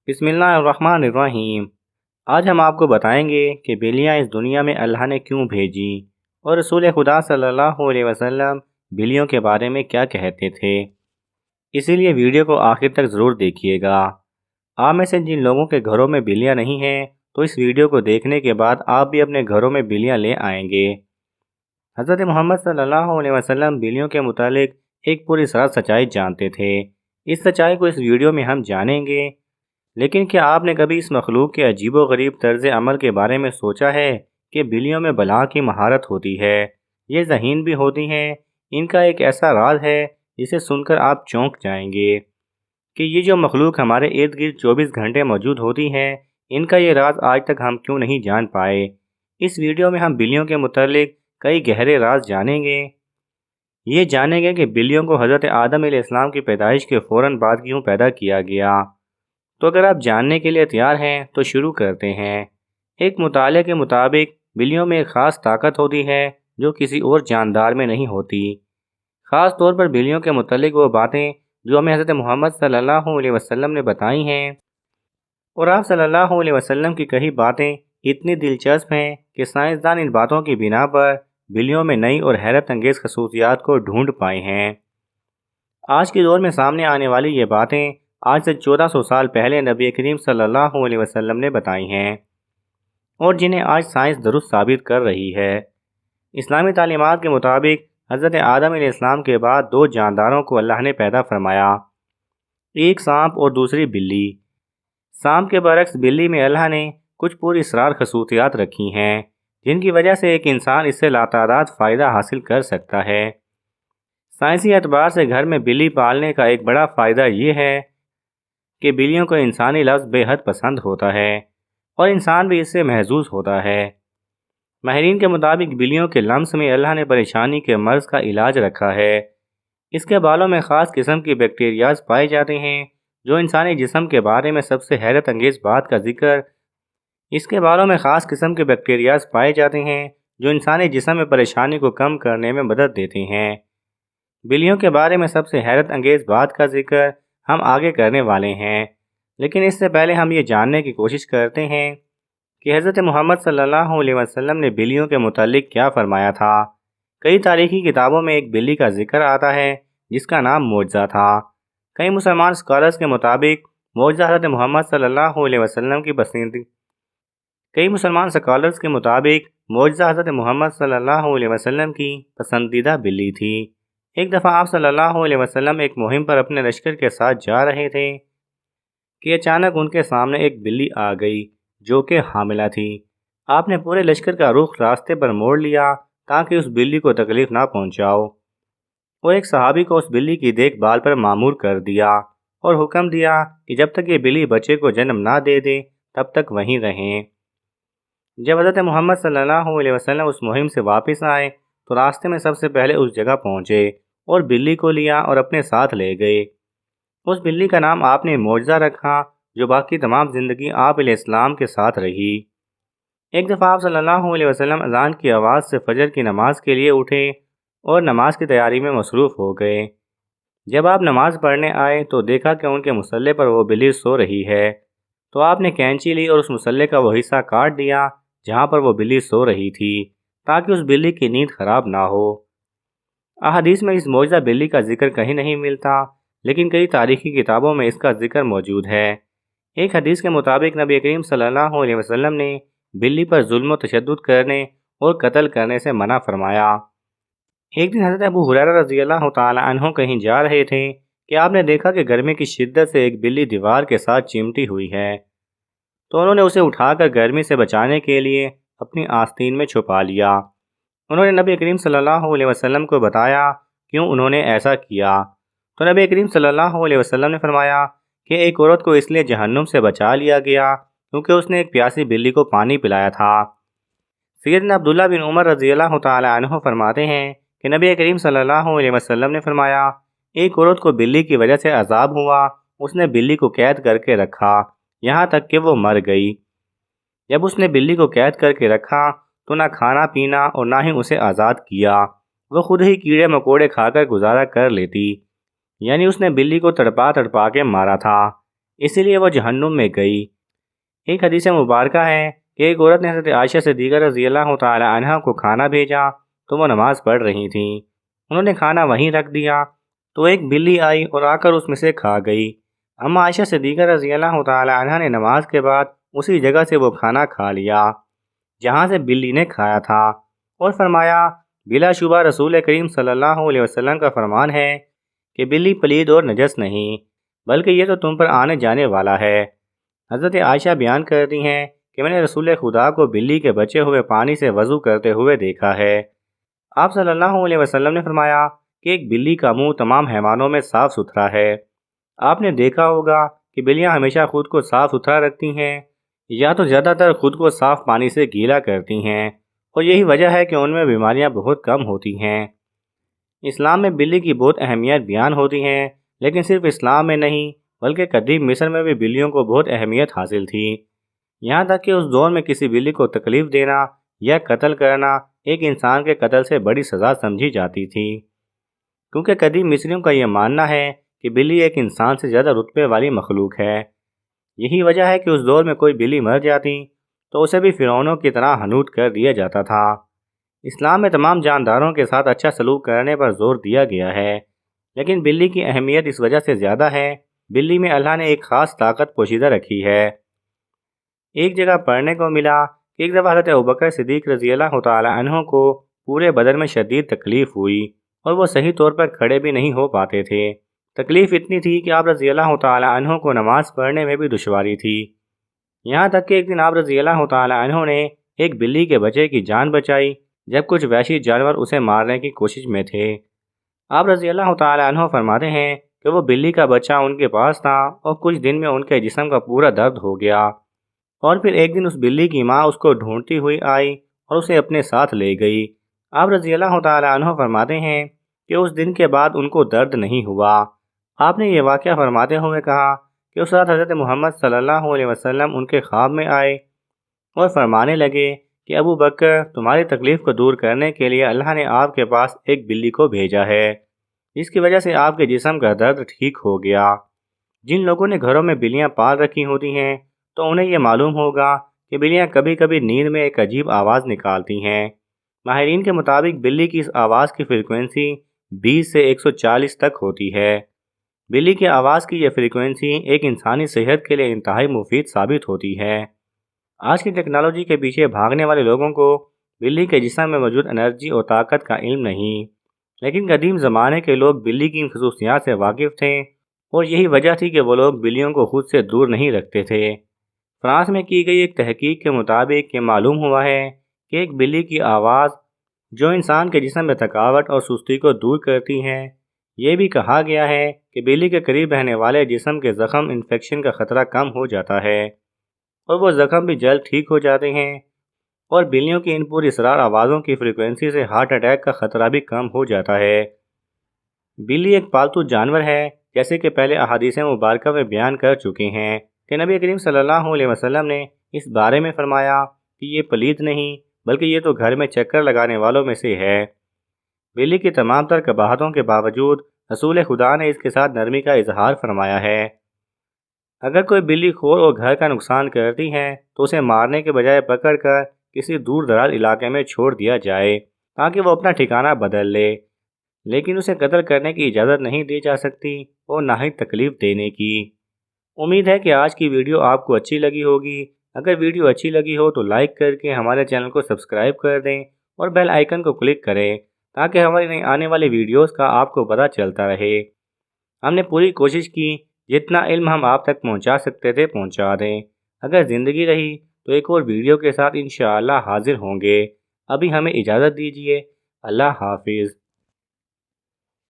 بسم اللہ الرحمن الرحیم۔ آج ہم آپ کو بتائیں گے کہ بلیاں اس دنیا میں اللہ نے کیوں بھیجی اور رسول خدا صلی اللہ علیہ وسلم بلیوں کے بارے میں کیا کہتے تھے۔ اسی لیے ویڈیو کو آخر تک ضرور دیکھیے گا۔ آپ میں سے جن لوگوں کے گھروں میں بلیاں نہیں ہیں تو اس ویڈیو کو دیکھنے کے بعد آپ بھی اپنے گھروں میں بلیاں لے آئیں گے۔ حضرت محمد صلی اللہ علیہ وسلم بلیوں کے متعلق ایک پوری سچائی جانتے تھے۔ اس سچائی کو اس ویڈیو میں ہم جانیں گے، لیکن کیا آپ نے کبھی اس مخلوق کے عجیب و غریب طرز عمل کے بارے میں سوچا ہے کہ بلیوں میں بلا کی مہارت ہوتی ہے، یہ ذہین بھی ہوتی ہیں۔ ان کا ایک ایسا راز ہے جسے سن کر آپ چونک جائیں گے کہ یہ جو مخلوق ہمارے ارد گرد 24 گھنٹے موجود ہوتی ہے، ان کا یہ راز آج تک ہم کیوں نہیں جان پائے۔ اس ویڈیو میں ہم بلیوں کے متعلق کئی گہرے راز جانیں گے۔ یہ جانیں گے کہ بلیوں کو حضرت آدم علیہ السلام کی پیدائش کے فوراً بعد کیوں پیدا کیا گیا۔ تو اگر آپ جاننے کے لیے تیار ہیں تو شروع کرتے ہیں۔ ایک مطالعے کے مطابق بلیوں میں ایک خاص طاقت ہوتی ہے جو کسی اور جاندار میں نہیں ہوتی۔ خاص طور پر بلیوں کے متعلق وہ باتیں جو ہمیں حضرت محمد صلی اللہ علیہ وسلم نے بتائی ہیں، اور آپ صلی اللہ علیہ وسلم کی کئی باتیں اتنی دلچسپ ہیں کہ سائنسدان ان باتوں کی بنا پر بلیوں میں نئی اور حیرت انگیز خصوصیات کو ڈھونڈ پائے ہیں۔ آج کے دور میں سامنے آنے والی یہ باتیں آج سے 1400 سال پہلے نبی کریم صلی اللہ علیہ وسلم نے بتائی ہیں، اور جنہیں آج سائنس درست ثابت کر رہی ہے۔ اسلامی تعلیمات کے مطابق حضرت آدم علیہ السلام کے بعد دو جانداروں کو اللہ نے پیدا فرمایا، ایک سانپ اور دوسری بلی۔ سانپ کے برعکس بلی میں اللہ نے کچھ پوری اسرار خصوصیات رکھی ہیں جن کی وجہ سے ایک انسان اس سے لاتعداد فائدہ حاصل کر سکتا ہے۔ سائنسی اعتبار سے گھر میں بلی پالنے کا ایک بڑا فائدہ یہ ہے کہ بلیوں کو انسانی لفظ بے حد پسند ہوتا ہے اور انسان بھی اس سے محظوظ ہوتا ہے۔ ماہرین کے مطابق بلیوں کے لمس میں اللہ نے پریشانی کے مرض کا علاج رکھا ہے۔ اس کے بالوں میں خاص قسم کی بیکٹیریاز پائے جاتے ہیں جو انسانی جسم کے بارے میں سب سے حیرت انگیز بات کا ذکر اس کے بالوں میں خاص قسم کے بیکٹیریاز پائے جاتے ہیں جو انسانی جسم میں پریشانی کو کم کرنے میں مدد دیتے ہیں۔ بلیوں کے بارے میں سب سے حیرت انگیز بات کا ذکر ہم آگے کرنے والے ہیں، لیکن اس سے پہلے ہم یہ جاننے کی کوشش کرتے ہیں کہ حضرت محمد صلی اللہ علیہ وسلم نے بلیوں کے متعلق کیا فرمایا تھا۔ کئی تاریخی کتابوں میں ایک بلی کا ذکر آتا ہے جس کا نام معجزہ تھا۔ کئی مسلمان اسکالرز کے مطابق معجزہ حضرت محمد صلی اللہ علیہ وسلم کی پسندیدہ بلی تھی۔ ایک دفعہ آپ صلی اللہ علیہ وسلم ایک مہم پر اپنے لشکر کے ساتھ جا رہے تھے کہ اچانک ان کے سامنے ایک بلی آ گئی جو کہ حاملہ تھی۔ آپ نے پورے لشکر کا رخ راستے پر موڑ لیا تاکہ اس بلی کو تکلیف نہ پہنچاؤ، اور ایک صحابی کو اس بلی کی دیکھ بھال پر مامور کر دیا اور حکم دیا کہ جب تک یہ بلی بچے کو جنم نہ دے دے تب تک وہیں رہیں۔ جب حضرت محمد صلی اللہ علیہ وسلم اس مہم سے واپس آئے تو راستے میں سب سے پہلے اس جگہ پہنچے اور بلی کو لیا اور اپنے ساتھ لے گئے۔ اس بلی کا نام آپ نے معجزہ رکھا جو باقی تمام زندگی آپ علیہ السلام کے ساتھ رہی۔ ایک دفعہ آپ صلی اللہ علیہ وسلم اذان کی آواز سے فجر کی نماز کے لیے اٹھے اور نماز کی تیاری میں مصروف ہو گئے۔ جب آپ نماز پڑھنے آئے تو دیکھا کہ ان کے مصلے پر وہ بلی سو رہی ہے، تو آپ نے کینچی لی اور اس مصلے کا وہ حصہ کاٹ دیا جہاں پر وہ بلی سو رہی تھی تاکہ اس بلی کی نیند خراب نہ ہو۔ احادیث میں اس معجزہ بلی کا ذکر کہیں نہیں ملتا، لیکن کئی تاریخی کتابوں میں اس کا ذکر موجود ہے۔ ایک حدیث کے مطابق نبی کریم صلی اللہ علیہ وسلم نے بلی پر ظلم و تشدد کرنے اور قتل کرنے سے منع فرمایا۔ ایک دن حضرت ابو ہریرہ رضی اللہ تعالی عنہ کہیں جا رہے تھے کہ آپ نے دیکھا کہ گرمی کی شدت سے ایک بلی دیوار کے ساتھ چمٹی ہوئی ہے، تو انہوں نے اسے اٹھا کر گرمی سے بچانے کے لیے اپنی آستین میں چھپا لیا۔ انہوں نے نبی کریم صلی اللہ علیہ وسلم کو بتایا کیوں انہوں نے ایسا کیا، تو نبی کریم صلی اللہ علیہ وسلم نے فرمایا کہ ایک عورت کو اس لیے جہنم سے بچا لیا گیا کیونکہ اس نے ایک پیاسی بلی کو پانی پلایا تھا۔ سیدنا عبداللہ بن عمر رضی اللہ تعالی عنہ فرماتے ہیں کہ نبی کریم صلی اللہ علیہ وسلم نے فرمایا ایک عورت کو بلی کی وجہ سے عذاب ہوا، اس نے بلی کو قید کر کے رکھا یہاں تک کہ وہ مر گئی۔ جب اس نے بلی کو قید کر کے رکھا تو نہ کھانا پینا اور نہ ہی اسے آزاد کیا، وہ خود ہی کیڑے مکوڑے کھا کر گزارا کر لیتی، یعنی اس نے بلی کو تڑپا تڑپا کے مارا تھا۔ اسی لیے وہ جہنم میں گئی۔ ایک حدیث مبارکہ ہے کہ ایک عورت نے حضرت عائشہ صدیقہ رضی اللہ تعالی عنہ کو کھانا بھیجا تو وہ نماز پڑھ رہی تھیں۔ انہوں نے کھانا وہیں رکھ دیا تو ایک بلی آئی اور آ کر اس میں سے کھا گئی۔ اما عائشہ صدیقہ رضی اللہ تعالی عنہ نے نماز کے بعد اسی جگہ سے وہ کھانا کھا لیا جہاں سے بلی نے کھایا تھا، اور فرمایا بلا شبہ رسول کریم صلی اللہ علیہ وسلم کا فرمان ہے کہ بلی پلید اور نجس نہیں، بلکہ یہ تو تم پر آنے جانے والا ہے۔ حضرت عائشہ بیان کرتی ہیں کہ میں نے رسول خدا کو بلی کے بچے ہوئے پانی سے وضو کرتے ہوئے دیکھا ہے۔ آپ صلی اللہ علیہ وسلم نے فرمایا کہ ایک بلی کا منہ تمام حیوانوں میں صاف ستھرا ہے۔ آپ نے دیکھا ہوگا کہ بلیاں ہمیشہ خود کو صاف ستھرا رکھتی ہیں یا تو زیادہ تر خود کو صاف پانی سے گیلا کرتی ہیں، اور یہی وجہ ہے کہ ان میں بیماریاں بہت کم ہوتی ہیں۔ اسلام میں بلی کی بہت اہمیت بیان ہوتی ہیں، لیکن صرف اسلام میں نہیں بلکہ قدیم مصر میں بھی بلیوں کو بہت اہمیت حاصل تھی، یہاں تک کہ اس دور میں کسی بلی کو تکلیف دینا یا قتل کرنا ایک انسان کے قتل سے بڑی سزا سمجھی جاتی تھی، کیونکہ قدیم مصریوں کا یہ ماننا ہے کہ بلی ایک انسان سے زیادہ رتبے والی مخلوق ہے۔ یہی وجہ ہے کہ اس دور میں کوئی بلی مر جاتی تو اسے بھی فرعونوں کی طرح حنوط کر دیا جاتا تھا۔ اسلام میں تمام جانداروں کے ساتھ اچھا سلوک کرنے پر زور دیا گیا ہے، لیکن بلی کی اہمیت اس وجہ سے زیادہ ہے، بلی میں اللہ نے ایک خاص طاقت پوشیدہ رکھی ہے۔ ایک جگہ پڑھنے کو ملا کہ ایک دفعہ حضرت ابوبکر صدیق رضی اللہ تعالی عنہ کو پورے بدن میں شدید تکلیف ہوئی اور وہ صحیح طور پر کھڑے بھی نہیں ہو پاتے تھے۔ تکلیف اتنی تھی کہ آپ رضی اللہ تعالی عنہ کو نماز پڑھنے میں بھی دشواری تھی، یہاں تک کہ ایک دن آپ رضی اللہ تعالی عنہ نے ایک بلی کے بچے کی جان بچائی جب کچھ وحشی جانور اسے مارنے کی کوشش میں تھے۔ آپ رضی اللہ تعالی عنہ فرماتے ہیں کہ وہ بلی کا بچہ ان کے پاس تھا اور کچھ دن میں ان کے جسم کا پورا درد ہو گیا، اور پھر ایک دن اس بلی کی ماں اس کو ڈھونڈتی ہوئی آئی اور اسے اپنے ساتھ لے گئی۔ آپ رضی اللہ تعالی عنہ فرماتے ہیں کہ اس دن کے بعد ان کو درد نہیں ہوا۔ آپ نے یہ واقعہ فرماتے ہوئے کہا کہ اس رات حضرت محمد صلی اللہ علیہ وسلم ان کے خواب میں آئے اور فرمانے لگے کہ ابو بکر، تمہاری تکلیف کو دور کرنے کے لیے اللہ نے آپ کے پاس ایک بلی کو بھیجا ہے، جس کی وجہ سے آپ کے جسم کا درد ٹھیک ہو گیا۔ جن لوگوں نے گھروں میں بلیاں پال رکھی ہوتی ہیں تو انہیں یہ معلوم ہوگا کہ بلیاں کبھی کبھی نیند میں ایک عجیب آواز نکالتی ہیں۔ ماہرین کے مطابق بلی کی اس آواز کی فریکوینسی 20 سے 140 تک ہوتی ہے۔ بلی کی آواز کی یہ فریکوینسی ایک انسانی صحت کے لیے انتہائی مفید ثابت ہوتی ہے۔ آج کی ٹیکنالوجی کے پیچھے بھاگنے والے لوگوں کو بلی کے جسم میں موجود انرجی اور طاقت کا علم نہیں، لیکن قدیم زمانے کے لوگ بلی کی ان خصوصیات سے واقف تھے، اور یہی وجہ تھی کہ وہ لوگ بلیوں کو خود سے دور نہیں رکھتے تھے۔ فرانس میں کی گئی ایک تحقیق کے مطابق یہ معلوم ہوا ہے کہ ایک بلی کی آواز جو انسان کے جسم میں تھکاوٹ اور سستی کو دور کرتی ہے۔ یہ بھی کہا گیا ہے کہ بلی کے قریب رہنے والے جسم کے زخم انفیکشن کا خطرہ کم ہو جاتا ہے اور وہ زخم بھی جلد ٹھیک ہو جاتے ہیں، اور بلیوں کی ان پوری اسرار آوازوں کی فریکوینسی سے ہارٹ اٹیک کا خطرہ بھی کم ہو جاتا ہے۔ بلی ایک پالتو جانور ہے، جیسے کہ پہلے احادیث مبارکہ میں بیان کر چکے ہیں کہ نبی کریم صلی اللہ علیہ وسلم نے اس بارے میں فرمایا کہ یہ پلید نہیں بلکہ یہ تو گھر میں چکر لگانے والوں میں سے ہے۔ بلی کی تمام تر قباحتوں کے باوجود رسول خدا نے اس کے ساتھ نرمی کا اظہار فرمایا ہے۔ اگر کوئی بلی خور اور گھر کا نقصان کرتی ہے تو اسے مارنے کے بجائے پکڑ کر کسی دور دراز علاقے میں چھوڑ دیا جائے تاکہ وہ اپنا ٹھکانہ بدل لے، لیکن اسے قتل کرنے کی اجازت نہیں دی جا سکتی اور نہ ہی تکلیف دینے کی۔ امید ہے کہ آج کی ویڈیو آپ کو اچھی لگی ہوگی۔ اگر ویڈیو اچھی لگی ہو تو لائک کر کے ہمارے چینل کو سبسکرائب کر دیں اور بیل آئیکن کو کلک کریں تاکہ ہماری نئی آنے والی ویڈیوز کا آپ کو پتہ چلتا رہے۔ ہم نے پوری کوشش کی جتنا علم ہم آپ تک پہنچا سکتے تھے پہنچا دیں۔ اگر زندگی رہی تو ایک اور ویڈیو کے ساتھ انشاءاللہ حاضر ہوں گے۔ ابھی ہمیں اجازت دیجیے۔ اللہ حافظ۔